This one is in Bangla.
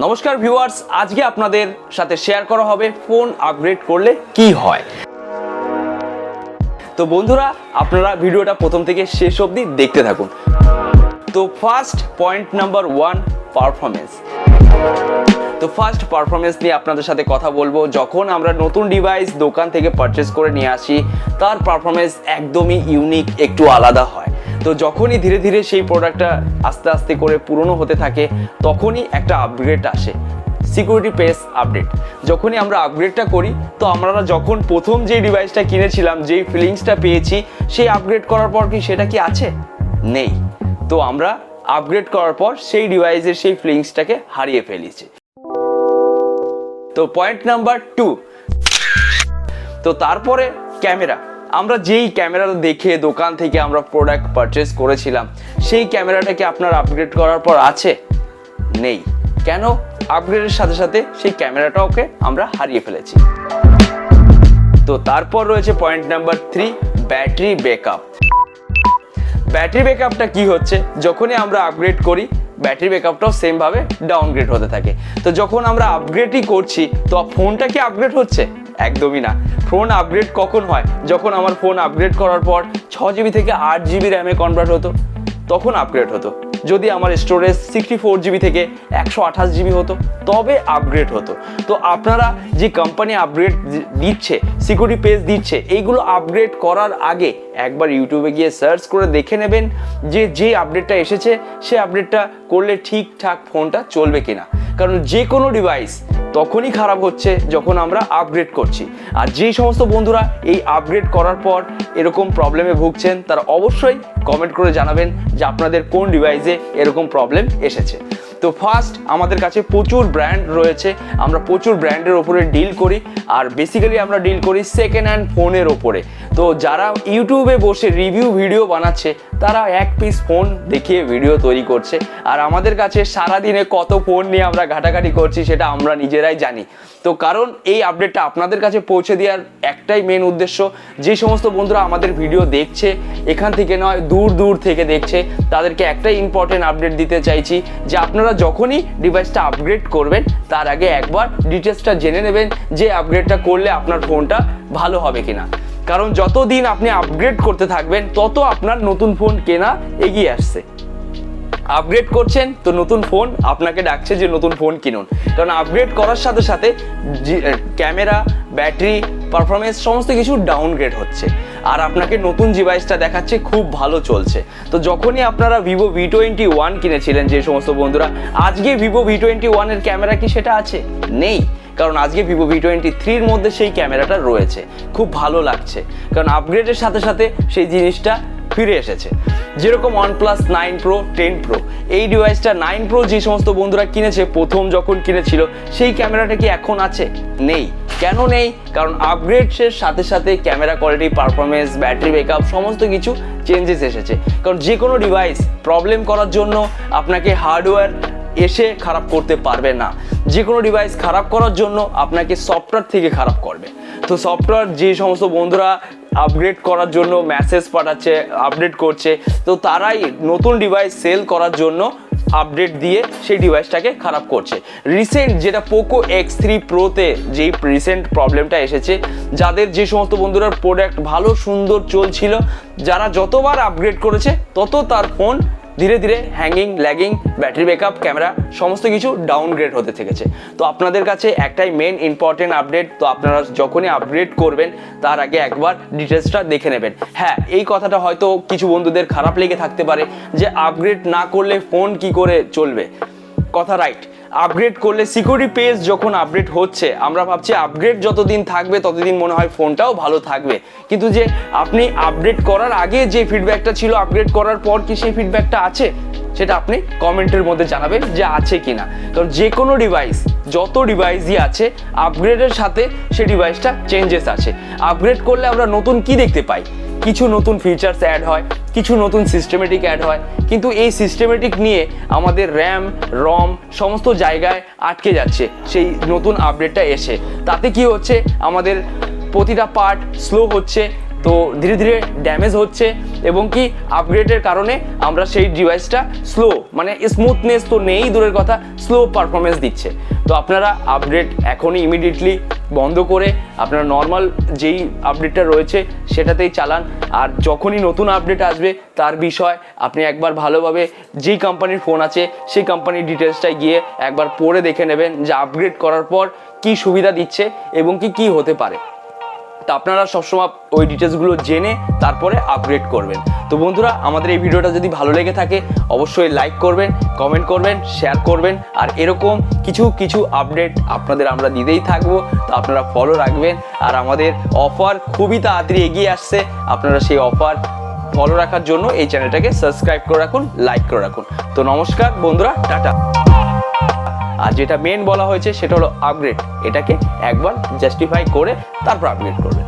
নমস্কার ভিউয়ার্স, আজকে আপনাদের সাথে শেয়ার করা হবে ফোন আপগ্রেড করলে কি হয়। তো বন্ধুরা, আপনারা ভিডিওটা প্রথম থেকে শেষ অবধি দেখতে থাকুন। তো ফার্স্ট পয়েন্ট নাম্বার 1, পারফরমেন্স। তো ফার্স্ট পারফরমেন্স নিয়ে আপনাদের সাথে কথা বলবো। যখন আমরা নতুন ডিভাইস দোকান থেকে পারচেস করে নিয়ে আসি, তার পারফরমেন্স একদমই ইউনিক, একটু আলাদা হয়। তো যখনই ধীরে ধীরে সেই প্রোডাক্টটা আস্তে আস্তে করে পুরনো হতে থাকে, তখনই একটা আপগ্রেড আসে, সিকিউরিটি পেজ আপডেট। যখনই আমরা আপগ্রেডটা করি, তো আমরা যখন প্রথম যেই ডিভাইসটা কিনেছিলাম, যেই ফিলিংসটা পেয়েছি, সেই আপগ্রেড করার পর কি সেটা কি আছে? নেই। তো আমরা আপগ্রেড করার পর সেই ডিভাইসের সেই ফিলিংসটাকে হারিয়ে ফেলেছি। তো পয়েন্ট নাম্বার 2, তো তারপরে ক্যামেরা। আমরা যেই ক্যামেরাটা দেখে দোকান থেকে আমরা প্রোডাক্ট পারচেস করেছিলাম, সেই ক্যামেরাটাকে আপনার আপগ্রেড করার পর আছে? নেই। কেন? আপগ্রেডের সাথে সাথে সেই ক্যামেরাটাকে আমরা হারিয়ে ফেলেছি। তো তারপর রয়েছে point number 3, battery backup. Battery ব্যাকআপটা কি হচ্ছে? যখনই আমরা আপগ্রেড করি, ব্যাটারি ব্যাকআপটাও সেমভাবে ডাউনগ্রেড হতে থাকে। তো যখন আমরা আপগ্রেডই করছি, তো ফোনটা কি আপগ্রেড হচ্ছে? একদমই না। ফোন আপগ্রেড কখন হয়? যখন আমার ফোন আপগ্রেড করার পর 6GB থেকে 8GB র্যামে কনভার্ট হতো, তখন আপগ্রেড হতো। যদি আমার স্টোরেজ 64GB থেকে 128GB হতো, তবে আপগ্রেড হতো। তো আপনারা যে কোম্পানি আপগ্রেড দিচ্ছে, সিকিউরিটি পেজ দিচ্ছে, এইগুলো আপগ্রেড করার আগে একবার ইউটিউবে গিয়ে সার্চ করে দেখে নেবেন যে আপডেটটা এসেছে, সেই আপডেটটা করলে ঠিকঠাক ফোনটা চলবে কিনা। কারণ যে কোনো ডিভাইস তখনই খারাপ হচ্ছে যখন আমরা আপগ্রেড করছি। আর যেই সমস্ত বন্ধুরা এই আপগ্রেড করার পর এরকম প্রবলেমে ভুগছেন, তারা অবশ্যই কমেন্ট করে জানাবেন যে আপনাদের কোন ডিভাইসে এরকম প্রবলেম এসেছে। তো ফার্স্ট, আমাদের কাছে প্রচুর ব্র্যান্ড রয়েছে, আমরা প্রচুর ব্র্যান্ডের ওপরে ডিল করি। আর বেসিক্যালি আমরা ডিল করি সেকেন্ড হ্যান্ড ফোনের ওপরে। তো যারা ইউটিউবে বসে রিভিউ ভিডিও বানাচ্ছে, তারা এক পিস ফোন দেখিয়ে ভিডিও তৈরি করছে। আর আমাদের কাছে সারাদিনে কত ফোন নিয়ে আমরা ঘাটাঘাটি করছি, সেটা আমরা নিজেরাই জানি। তো কারণ এই আপডেটটা আপনাদের কাছে পৌঁছে দেওয়ার একটাই মেন উদ্দেশ্য, যে সমস্ত বন্ধুরা আমাদের ভিডিও দেখছে, এখান থেকে নয় দূর দূর থেকে দেখছে, তাদেরকে একটাই ইম্পর্টেন্ট আপডেট দিতে চাইছি যে আপনারা যখনই ডিভাইসটা আপগ্রেড করবেন, তার আগে একবার ডিটেলসটা জেনে নেবেন যে আপগ্রেডটা করলে আপনার ফোনটা ভালো হবে কিনা। কারণ যতদিন আপনি আপগ্রেড করতে থাকবেন, তত আপনার নতুন ফোন কেনা এগিয়ে আসছে। আপগ্রেড করছেন, তো নতুন ফোন আপনাকে ডাকছে যে নতুন ফোন কিনুন। কারণ আপগ্রেড করার সাথে সাথে ক্যামেরা, ব্যাটারি, পারফরমেন্স সমস্ত কিছু ডাউনগ্রেড হচ্ছে। আর আপনাকে নতুন ডিভাইসটা দেখাচ্ছে খুব ভালো চলছে। তো যখনই আপনারা ভিভো V21 কিনেছিলেন, যে সমস্ত বন্ধুরা, আজকে ভিভো V21 এর ক্যামেরা কি সেটা আছে? নেই। কারণ আজকে ভিভো V23 মধ্যে সেই ক্যামেরাটা রয়েছে, খুব ভালো লাগছে। কারণ আপগ্রেডের সাথে সাথে সেই জিনিসটা ফিরে এসেছে। যেরকম OnePlus 9 Pro, 10 Pro, এই ডিভাইসটা 9 Pro যে সমস্ত বন্ধুরা কিনেছে, প্রথম যখন কিনেছিল, সেই ক্যামেরাটা কি এখন আছে? নেই। কেন নেই? কারণ আপগ্রেডের সাথে সাথে camera quality, performance, battery backup সমস্ত কিছু চেঞ্জেস এসেছে। কারণ যে কোনো ডিভাইস প্রবলেম করার জন্য আপনাকে হার্ডওয়্যার এসে খারাপ করতে পারবে না। যে কোনো ডিভাইস খারাপ করার জন্য আপনাকে সফটওয়্যার থেকে খারাপ করবে। তো সফটওয়্যার যে সমস্ত বন্ধুরা আপগ্রেড করার জন্য মেসেজ পাঠাচ্ছে, আপডেট করছে, তো তারাই নতুন ডিভাইস সেল করার জন্য আপডেট দিয়ে সেই ডিভাইসটাকে খারাপ করছে। রিসেন্ট যেটা পোকো X3 Proতে যেই রিসেন্ট প্রবলেমটা এসেছে, যাদের যে সমস্ত বন্ধুরা প্রোডাক্ট ভালো সুন্দর চলছিল, যারা যতবার আপগ্রেড করেছে, তত তার ফোন ধীরে ধীরে hanging, lagging, battery backup, camera সমস্ত কিছু ডাউনগ্রেড হতে থেকেছে। তো আপনাদের কাছে একটাই মেন ইম্পর্টেন্ট আপডেট, তো আপনারা যখনই আপগ্রেড করবেন, তার আগে একবার ডিটেলসটা দেখে নেবেন। হ্যাঁ, এই কথাটা হয়তো কিছু বন্ধুদের খারাপ লেগে থাকতে পারে যে আপগ্রেড না করলে ফোন কি করে চলবে। কথা রাইট। আপগ্রেড করলে সিকিউরিটি পেজ যখন আপডেট হচ্ছে, আমরা ভাবছি আপগ্রেড যতদিন থাকবে ততদিন মনে হয় ফোনটাও ভালো থাকবে। কিন্তু যে আপনি আপডেট করার আগে যে ফিডব্যাকটা ছিল, আপগ্রেড করার পর কি সেই ফিডব্যাকটা আছে? সেটা আপনি কমেন্টের মধ্যে জানাবেন যে আছে কিনা। কারণ যে কোনো ডিভাইস, যত ডিভাইসই আছে, আপগ্রেডের সাথে সেই ডিভাইসটা চেঞ্জেস আছে। আপগ্রেড করলে আমরা নতুন কি দেখতে পাই? কিছু নতুন ফিচার্স অ্যাড হয়, কিছু নতুন সিস্টেমেটিক অ্যাড হয়। কিন্তু এই সিস্টেমেটিক নিয়ে আমাদের র্যাম, রম সমস্ত জায়গায় আটকে যাচ্ছে সেই নতুন আপডেটটা এসে। তাতে কি হচ্ছে? আমাদের প্রতিটা পার্ট স্লো হচ্ছে, তো ধীরে ধীরে ড্যামেজ হচ্ছে এবং কি আপগ্রেডের কারণে আমরা সেই ডিভাইসটা স্লো, মানে স্মুথনেস তো নেই দূরের কথা, স্লো পারফরমেন্স দিচ্ছে। তো আপনারা আপডেট এখনই ইমিডিয়েটলি বন্ধ করে আপনারা নর্মাল যেই আপডেটটা রয়েছে সেটাতেই চালান। আর যখনই নতুন আপডেট আসবে তার বিষয় আপনি একবার ভালোভাবে যেই কোম্পানির ফোন আছে সেই কোম্পানির ডিটেলসটাই গিয়ে একবার পড়ে দেখে নেবেন যে আপগ্রেড করার পর কি সুবিধা দিচ্ছে এবং কি হতে পারে। তো আপনারা সবসময় ওই ডিটেলসগুলো জেনে তারপরে আপগ্রেড করবেন। তো বন্ধুরা, আমাদের এই ভিডিওটা যদি ভালো লেগে থাকে অবশ্যই লাইক করবেন, কমেন্ট করবেন, শেয়ার করবেন। আর এরকম কিছু আপডেট আপনাদের আমরা দিতেই থাকবো, তো আপনারা ফলো রাখবেন। আর আমাদের অফার খুবই তাড়াতাড়ি এগিয়ে আসছে, আপনারা সেই অফার ফলো রাখার জন্য এই চ্যানেলটাকে সাবস্ক্রাইব করে রাখুন, লাইক করে রাখুন। তো নমস্কার বন্ধুরা, টাটা। আর যেটা মেন বলা হয়েছে সেটা হলো আপগ্রেড, এটাকে একবার জাস্টিফাই করে তারপর আপগ্রেড করবেন।